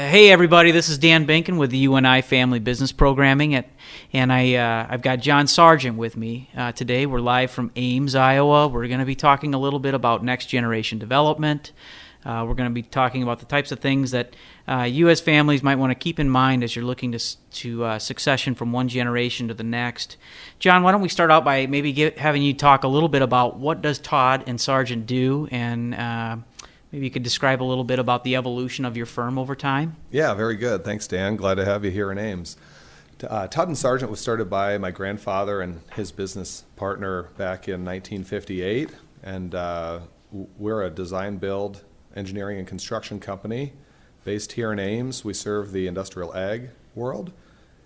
Hey everybody, this is Dan Binkin with the UNI Family Business Programming, I've got John Sargent with me today. We're live from Ames, Iowa. We're going to be talking a little bit about next generation development. We're going to be talking about the types of things that you as families might want to keep in mind as you're looking to succession from one generation to the next. John, why don't we start out by maybe having you talk a little bit about what does Todd and Sargent do, and maybe you could describe a little bit about the evolution of your firm over time. Yeah, very good. Thanks, Dan. Glad to have you here in Ames. Todd and Sargent was started by my grandfather and his business partner back in 1958, and we're a design, build, engineering, and construction company based here in Ames. We serve the industrial ag world.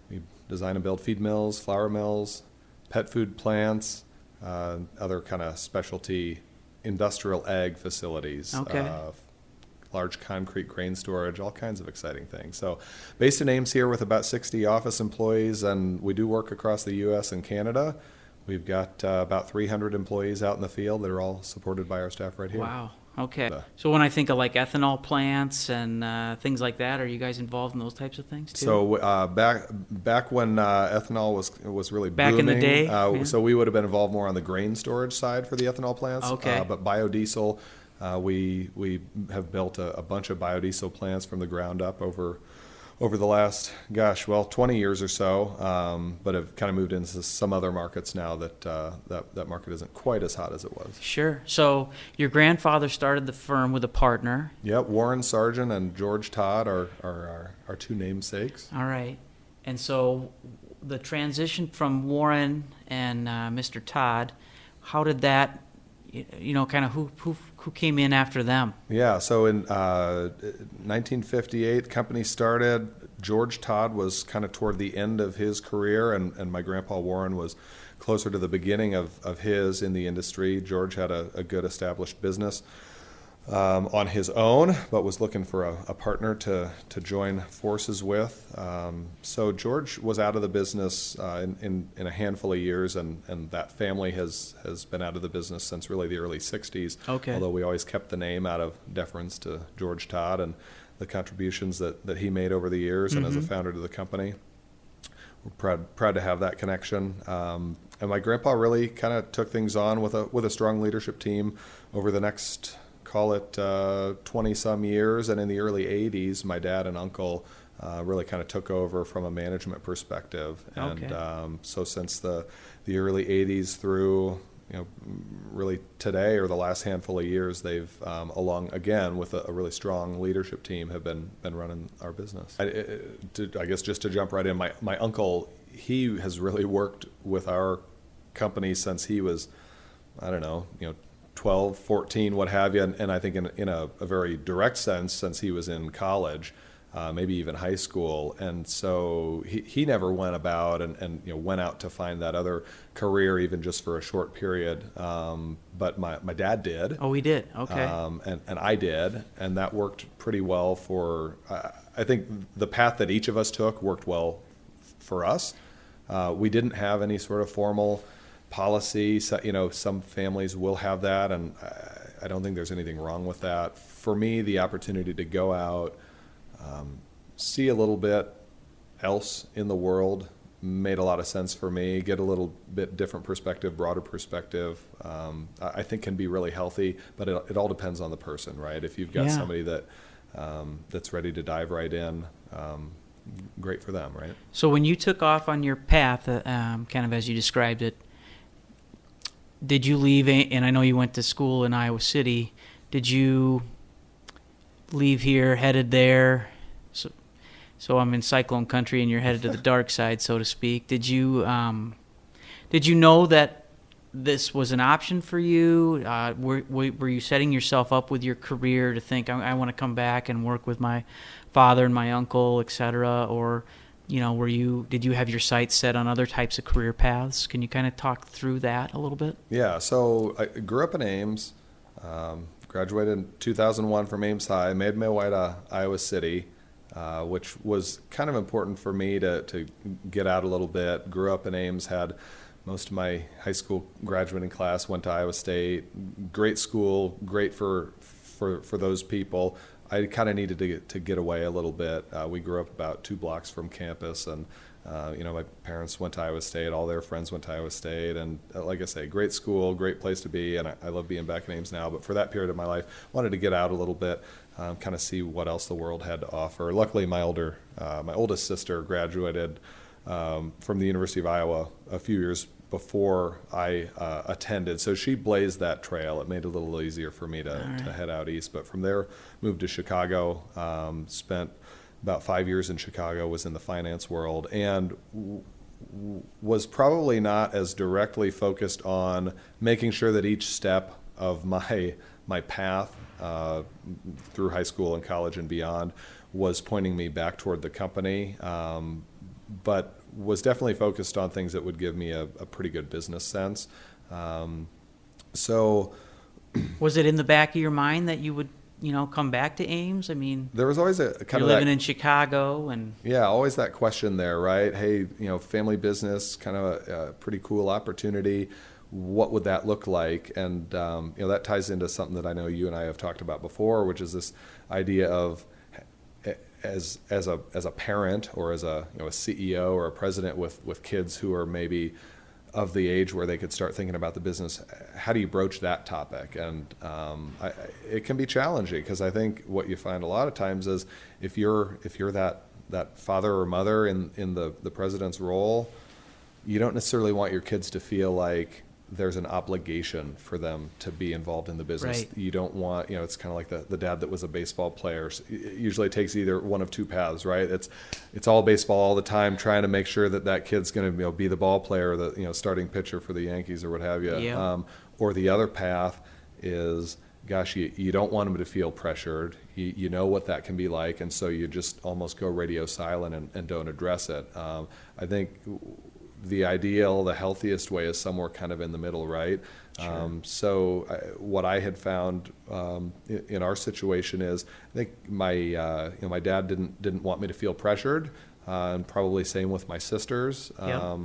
We design and build feed mills, flour mills, pet food plants, other kind of specialty industrial ag facilities, okay. Large concrete grain storage, all kinds of exciting things. So based in Ames here with about 60 office employees, and we do work across the U.S. and Canada. We've got about 300 employees out in the field that are all supported by our staff right here. Wow. Okay. So when I think of like ethanol plants and things like that, are you guys involved in those types of things too? So back when ethanol was really back booming, in the day, so we would have been involved more on the grain storage side for the ethanol plants. Okay. But biodiesel, we have built a bunch of biodiesel plants from the ground up over the last 20 years or so, but have kind of moved into some other markets now that market isn't quite as hot as it was. Sure. So your grandfather started the firm with a partner. Yep, Warren Sargent and George Todd are our two namesakes. All right. And so the transition from Warren and Mr. Todd, how did that, kind of who came in after them? Yeah, so in 1958, the company started. George Todd was kind of toward the end of his career, and my grandpa Warren was closer to the beginning of his in the industry. George had a good established business on his own, but was looking for a partner to join forces with. So George was out of the business in a handful of years, and that family has been out of the business since really the early 60s. Okay. Although we always kept the name out of deference to George Todd and the contributions that he made over the years, and as a founder to the company. We're proud to have that connection. And my grandpa really kind of took things on with a strong leadership team over the next, call it 20-some years, and in the early 80s, my dad and uncle really kind of took over from a management perspective. Okay. And so since the early 80s through really today, or the last handful of years, they've along again with a really strong leadership team have been running our business. I guess just to jump right in, my uncle, he has really worked with our company since he was, 12, 14, what have you, and I think in a very direct sense since he was in college, maybe even high school, and so he never went about and went out to find that other career even just for a short period. But my dad did. Oh, he did. Okay. And I did, and that worked pretty well for. I think the path that each of us took worked well for us. We didn't have any sort of formal policy. So, some families will have that, and I don't think there's anything wrong with that. For me, the opportunity to go out, see a little bit else in the world made a lot of sense for me. Get a little bit different perspective, broader perspective, I think can be really healthy, but it all depends on the person, right? If you've got somebody that's ready to dive right in, great for them, right? So when you took off on your path, kind of as you described it, did you leave, and I know you went to school in Iowa City, did you leave here, headed there? So I'm in cyclone country and you're headed to the dark side, so to speak. Did you know that this was an option for you? Were you setting yourself up with your career to think, I want to come back and work with my father and my uncle, et cetera? Or, did you have your sights set on other types of career paths? Can you kind of talk through that a little bit? Yeah, so I grew up in Ames, graduated in 2001 from Ames High, made my way to Iowa City, which was kind of important for me to get out a little bit. Grew up in Ames, had most of my high school graduating class went to Iowa State. Great school, great for those people. I kind of needed to get away a little bit. We grew up about 2 blocks from campus, and my parents went to Iowa State. All their friends went to Iowa State, and like I say, great school, great place to be, and I love being back in Ames now. But for that period of my life, wanted to get out a little bit, kind of see what else the world had to offer. Luckily, my oldest sister graduated from the University of Iowa a few years before I attended, so she blazed that trail. It made it a little easier for me to head out east. But from there, moved to Chicago, spent about 5 years in Chicago, was in the finance world, and was probably not as directly focused on making sure that each step of my path through high school and college and beyond was pointing me back toward the company, but was definitely focused on things that would give me a pretty good business sense. So, was it in the back of your mind that you would, come back to Ames? I mean, there was always a kind you're of living in Chicago, and always that question there, right? Hey, family business, kind of a pretty cool opportunity. What would that look like? And that ties into something that I know you and I have talked about before, which is this idea of as a parent or as a CEO or a president with kids who are maybe of the age where they could start thinking about the business. How do you broach that topic? And it can be challenging, because I think what you find a lot of times is if you're that father or mother in the president's role, you don't necessarily want your kids to feel like there's an obligation for them to be involved in the business. Right. You don't want, it's kind of like the dad that was a baseball player. It usually takes either one of 2 paths, right? It's all baseball all the time, trying to make sure that kid's going to be the ball player, the starting pitcher for the Yankees or what have you. Yeah. Or the other path is, gosh, you don't want them to feel pressured. You know what that can be like, and so you just almost go radio silent and don't address it. I think the ideal, the healthiest way is somewhere kind of in the middle, right? Sure. What I had found in our situation is, I think my dad didn't want me to feel pressured, and probably same with my sisters. Yeah.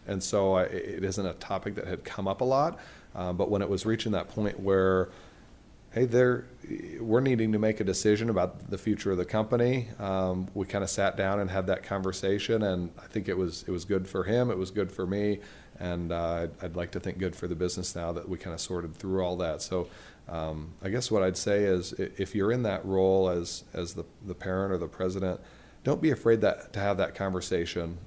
And so it isn't a topic that had come up a lot, but when it was reaching that point where, hey, we're needing to make a decision about the future of the company. We kind of sat down and had that conversation, and I think it was good for him. It was good for me, and I'd like to think good for the business now that we kind of sorted through all that. So I guess what I'd say is, if you're in that role as the parent or the president, don't be afraid to have that conversation.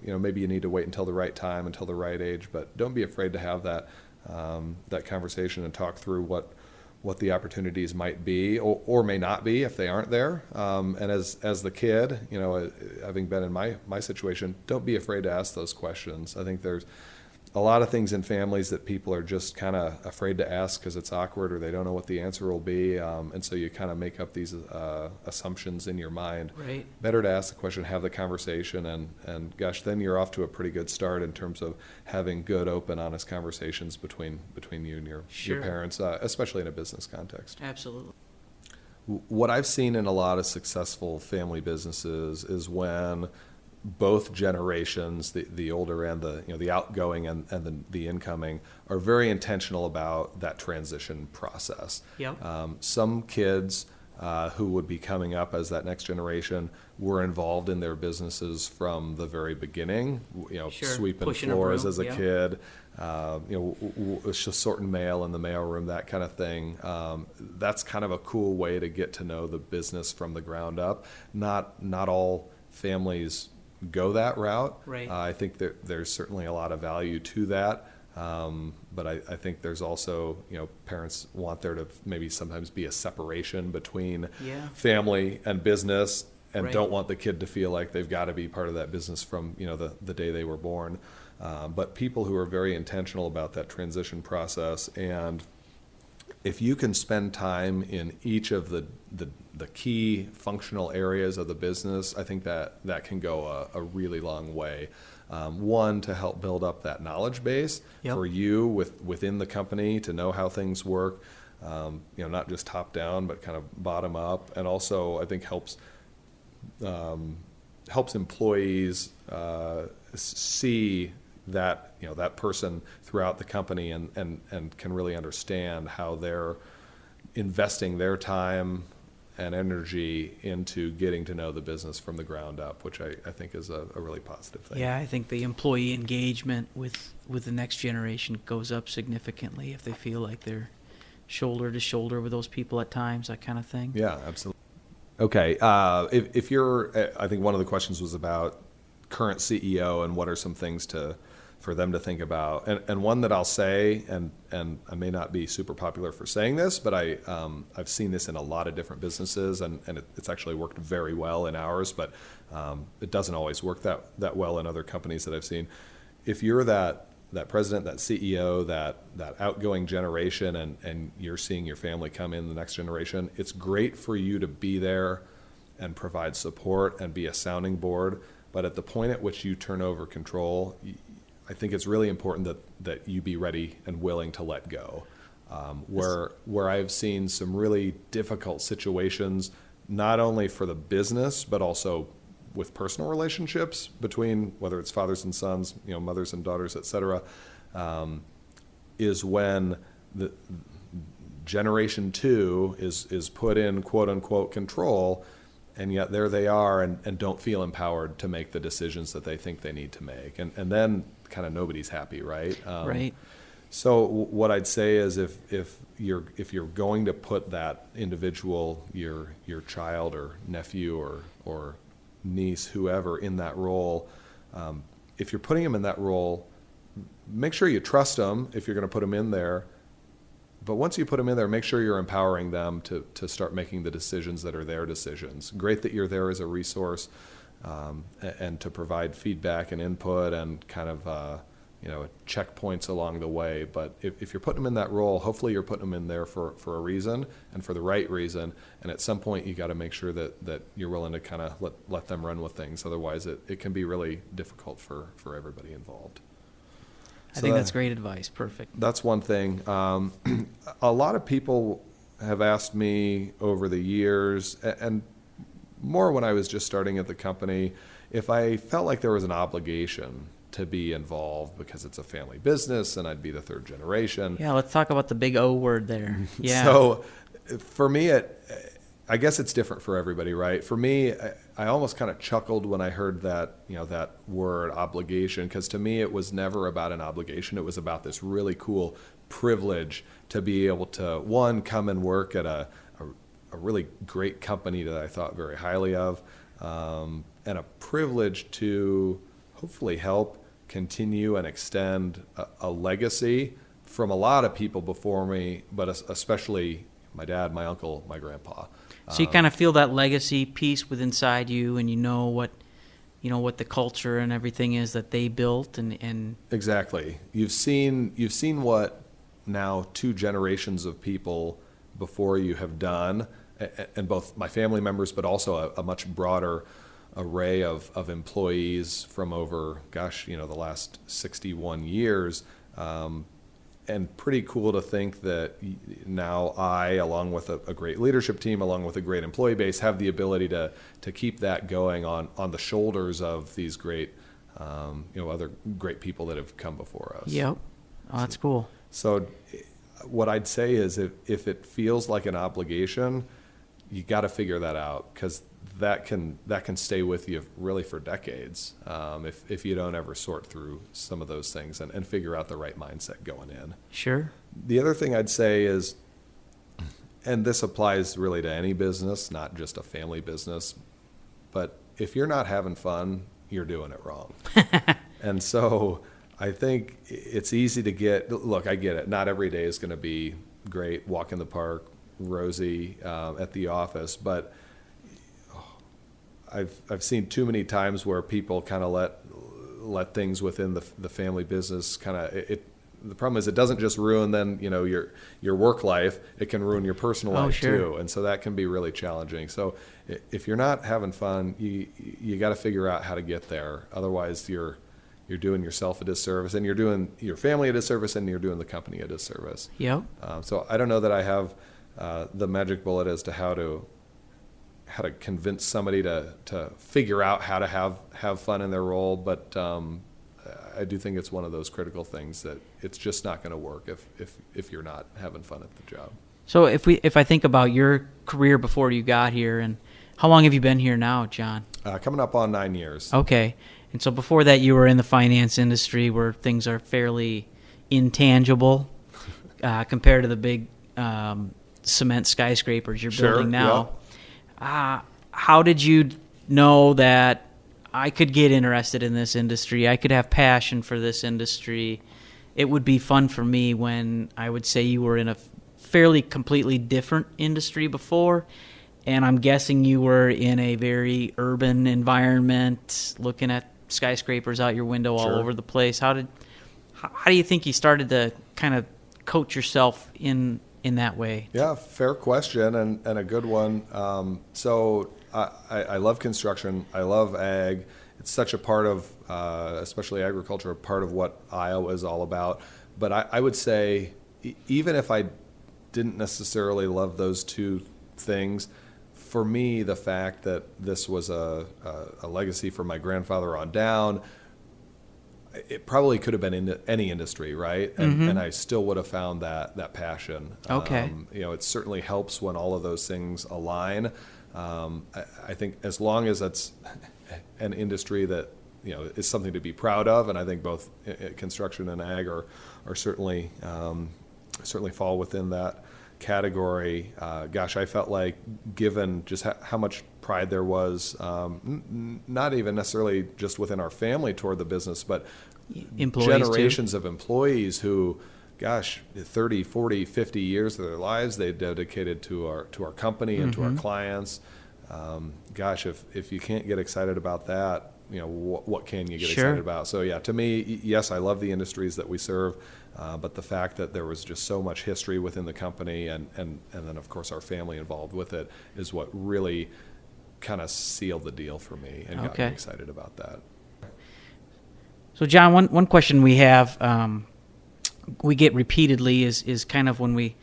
Maybe you need to wait until the right time, until the right age, but don't be afraid to have that conversation and talk through what the opportunities might be or may not be if they aren't there. And as the kid, having been in my situation, don't be afraid to ask those questions. I think there's a lot of things in families that people are just kind of afraid to ask because it's awkward or they don't know what the answer will be. And so you kind of make up these assumptions in your mind. Right. Better to ask the question, have the conversation, and gosh, then you're off to a pretty good start in terms of having good, open, honest conversations between you and your parents, especially in a business context. Absolutely. What I've seen in a lot of successful family businesses is when both generations, the older and the outgoing and the incoming, are very intentional about that transition process. Yep. Some kids who would be coming up as that next generation were involved in their businesses from the very beginning. Sweeping Pushing a floors broom, as a yeah. kid. Just sorting mail in the mailroom, that kind of thing. That's kind of a cool way to get to know the business from the ground up. Not all families go that route. Right. I think there's certainly a lot of value to that. But I think there's also, parents want there to maybe sometimes be a separation between family and business, and Right. don't want the kid to feel like they've got to be part of that business from, the day they were born. But people who are very intentional about that transition process, and if you can spend time in each of the key functional areas of the business, I think that can go a really long way. One, to help build up that knowledge base for you within the company to know how things work, not just top down, but kind of bottom up. And also, I think helps employees see that that person throughout the company and can really understand how they're investing their time and energy into getting to know the business from the ground up, which I think is a really positive thing. Yeah, I think the employee engagement with the next generation goes up significantly if they feel like they're shoulder to shoulder with those people at times, that kind of thing. Yeah, absolutely. Okay, if you're, I think one of the questions was about current CEO and what are some things for them to think about. And one that I'll say, and I may not be super popular for saying this, but I've seen this in a lot of different businesses, and it's actually worked very well in ours, but it doesn't always work that well in other companies that I've seen. If you're that president, that CEO, that outgoing generation, and you're seeing your family come in the next generation, it's great for you to be there and provide support and be a sounding board. But at the point at which you turn over control, I think it's really important that you be ready and willing to let go. Where I've seen some really difficult situations, not only for the business, but also with personal relationships between, whether it's fathers and sons, mothers and daughters, et cetera, is when the generation 2 is put in quote unquote control, and yet there they are and don't feel empowered to make the decisions that they think they need to make. And then kind of nobody's happy, right? Right. So what I'd say is if you're going to put that individual, your child or nephew or niece, whoever, in that role, if you're putting them in that role, make sure you trust them if you're going to put them in there. But once you put them in there, make sure you're empowering them to start making the decisions that are their decisions. Great that you're there as a resource, and to provide feedback and input and kind of checkpoints along the way. But if you're putting them in that role, hopefully you're putting them in there for a reason and for the right reason. And at some point you got to make sure that you're willing to kind of let them run with things. Otherwise it can be really difficult for everybody involved. I think that's great advice. Perfect. That's one thing. A lot of people have asked me over the years, and more when I was just starting at the company, if I felt like there was an obligation to be involved because it's a family business and I'd be the third generation. Yeah, let's talk about the big O word there. Yeah. So for me, I guess it's different for everybody, right? For me, I almost kind of chuckled when I heard that word obligation, because to me it was never about an obligation. It was about this really cool privilege to be able to, one, come and work at a really great company that I thought very highly of, and a privilege to hopefully help continue and extend a legacy from a lot of people before me, but especially my dad, my uncle, my grandpa. So you kind of feel that legacy piece within inside you, and you know what the culture and everything is that they built, and Exactly. You've seen what now 2 generations of people before you have done, and both my family members, but also a much broader array of employees from over, the last 61 years. And pretty cool to think that now I, along with a great leadership team, along with a great employee base, have the ability to keep that going on the shoulders of these great, other great people that have come before us. Yep. Oh, that's cool. So what I'd say is if it feels like an obligation, you got to figure that out, because that can stay with you really for decades, if you don't ever sort through some of those things and figure out the right mindset going in. Sure. The other thing I'd say is, and this applies really to any business, not just a family business, but if you're not having fun, you're doing it wrong. And so I think it's easy to look, I get it. Not every day is going to be great, walk in the park, rosy at the office, but I've seen too many times where people kind of let things within the family business kind of the problem is it doesn't just ruin then your work life, it can ruin your personal life sure. too, and so that can be really challenging. So if you're not having fun, you got to figure out how to get there. Otherwise you're doing yourself a disservice, and you're doing your family a disservice, and you're doing the company a disservice. Yep. So I don't know that I have the magic bullet as to how to convince somebody to figure out how to have fun in their role, but I do think it's one of those critical things that it's just not going to work if you're not having fun at the job. So if I think about your career before you got here, and how long have you been here now, John? Coming up on 9 years. Okay. And so before that, you were in the finance industry where things are fairly intangible compared to the big cement skyscrapers you're Sure, building now. How did you know that I could get interested in this industry? I could have passion for this industry. It would be fun for me when I would say you were in a fairly completely different industry before, and I'm guessing you were in a very urban environment, looking at skyscrapers out your window all Sure. over the place. How do you think you started to kind of coach yourself in that way? Yeah, fair question and a good one. So I love construction. I love ag. It's such a part of, especially agriculture, a part of what Iowa is all about. But I would say, even if I didn't necessarily love those two things, for me, the fact that this was a legacy from my grandfather on down, it probably could have been in any industry, right? And I still would have found that passion. Okay. It certainly helps when all of those things align. I think as long as it's an industry that is something to be proud of, and I think both construction and ag are certainly fall within that category. I felt like, given just how much pride there was, not even necessarily just within our family toward the business, but Employees generations too. of employees who, 30, 40, 50 years of their lives they dedicated to our company and to our clients. If you can't get excited about that, what can you get Sure. excited about? So yeah, to me, yes, I love the industries that we serve, but the fact that there was just so much history within the company and then of course our family involved with it is what really kind of sealed the deal for me and got me Okay. excited about that. So, John, one question we have, we get repeatedly is kind of when we're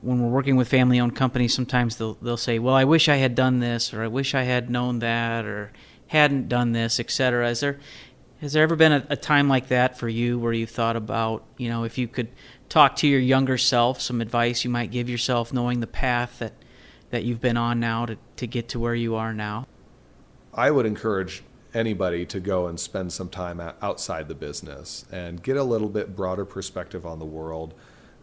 working with family-owned companies, sometimes they'll say, well, I wish I had done this, or I wish I had known that, or hadn't done this, et cetera. Has there ever been a time like that for you where you thought about, if you could talk to your younger self, some advice you might give yourself, knowing the path that you've been on now to get to where you are now? I would encourage anybody to go and spend some time outside the business and get a little bit broader perspective on the world,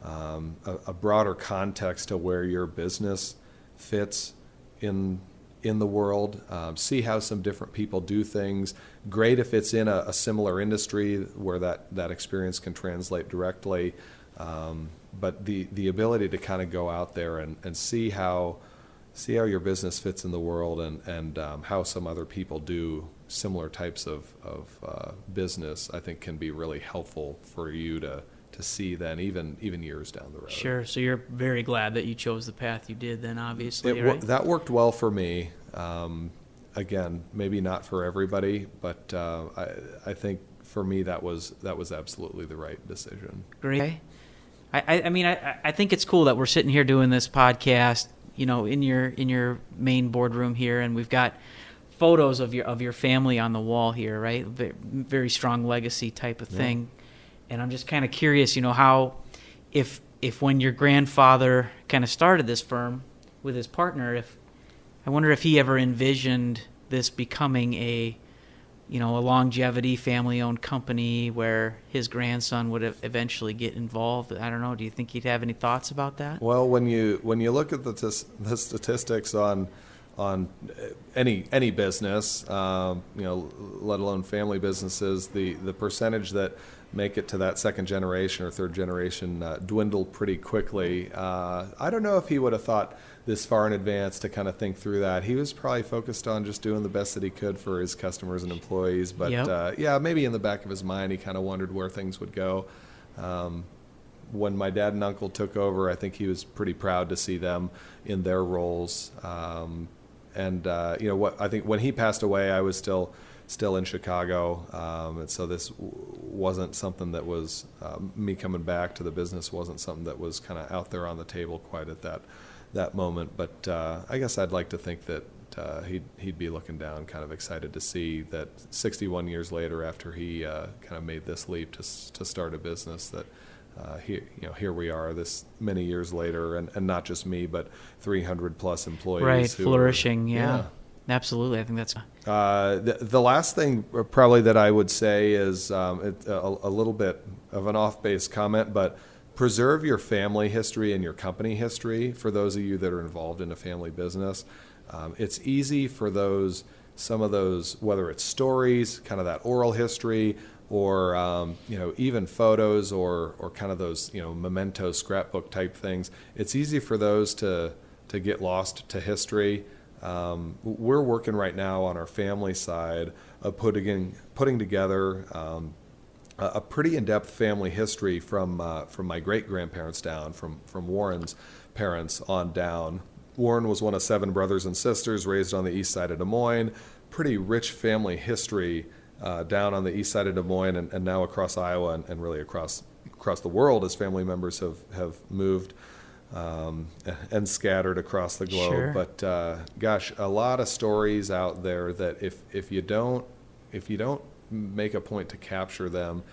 a broader context to where your business fits in the world, see how some different people do things. Great if it's in a similar industry where that experience can translate directly, but the ability to kind of go out there and see how your business fits in the world and how some other people do similar types of business, I think can be really helpful for you to see then even years down the road. Sure. So you're very glad that you chose the path you did then, obviously, right? That worked well for me. Again, maybe not for everybody, but I think for me that was absolutely the right decision. Great. I think it's cool that we're sitting here doing this podcast, in your main boardroom here, and we've got photos of your family on the wall here, right? Very strong legacy type of thing. And I'm just kind of curious, how, if when your grandfather kind of started this firm with his partner, I wonder if he ever envisioned this becoming a longevity family-owned company where his grandson would eventually get involved. I don't know. Do you think he'd have any thoughts about that? Well, when you look at the statistics on any business, let alone family businesses, the percentage that make it to that second generation or third generation dwindled pretty quickly. I don't know if he would have thought this far in advance to kind of think through that. He was probably focused on just doing the best that he could for his customers and employees. But maybe in the back of his mind, he kind of wondered where things would go. When my dad and uncle took over, I think he was pretty proud to see them in their roles. I think when he passed away, I was still in Chicago, and so this wasn't something that was me coming back to the business wasn't something that was kind of out there on the table quite at that moment. But I guess I'd like to think that he'd be looking down, kind of excited to see that 61 years later, after he kind of made this leap to start a business, here we are this many years later, and not just me, but 300 plus Right, employees who are, flourishing. Yeah, yeah. absolutely. I think that's The last thing probably that I would say is a little bit of an off-base comment, but preserve your family history and your company history for those of you that are involved in a family business. It's easy for some of those, whether it's stories, kind of that oral history, or even photos, or kind of those memento scrapbook type things. It's easy for those to get lost to history. We're working right now on our family side of putting together a pretty in-depth family history from my great-grandparents down, from Warren's parents on down. Warren was one of 7 brothers and sisters raised on the east side of Des Moines. Pretty rich family history down on the east side of Des Moines, and now across Iowa, and really across the world, as family members have moved and scattered across the globe. Sure. But gosh, a lot of stories out there that if you don't make a point to capture them,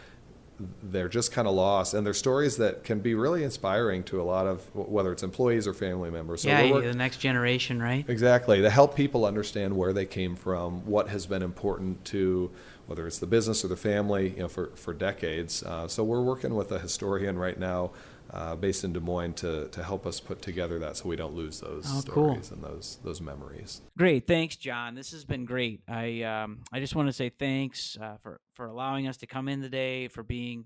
they're just kind of lost. And they're stories that can be really inspiring to a lot of, whether it's employees or family members. So yeah, the next generation, right? Exactly, to help people understand where they came from, what has been important to, whether it's the business or the family, for decades. So we're working with a historian right now, based in Des Moines, to help us put together that, so we don't lose those stories and those memories. Great, thanks, John. This has been great. I just want to say thanks for allowing us to come in today, for being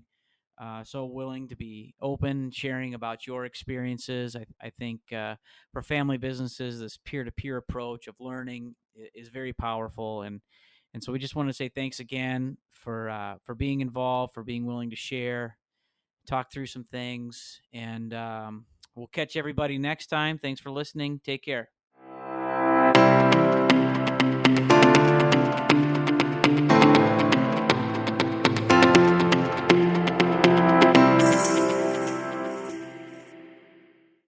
so willing to be open, sharing about your experiences. I think for family businesses, this peer-to-peer approach of learning is very powerful, and so we just want to say thanks again for being involved, for being willing to share, talk through some things, and we'll catch everybody next time. Thanks for listening. Take care.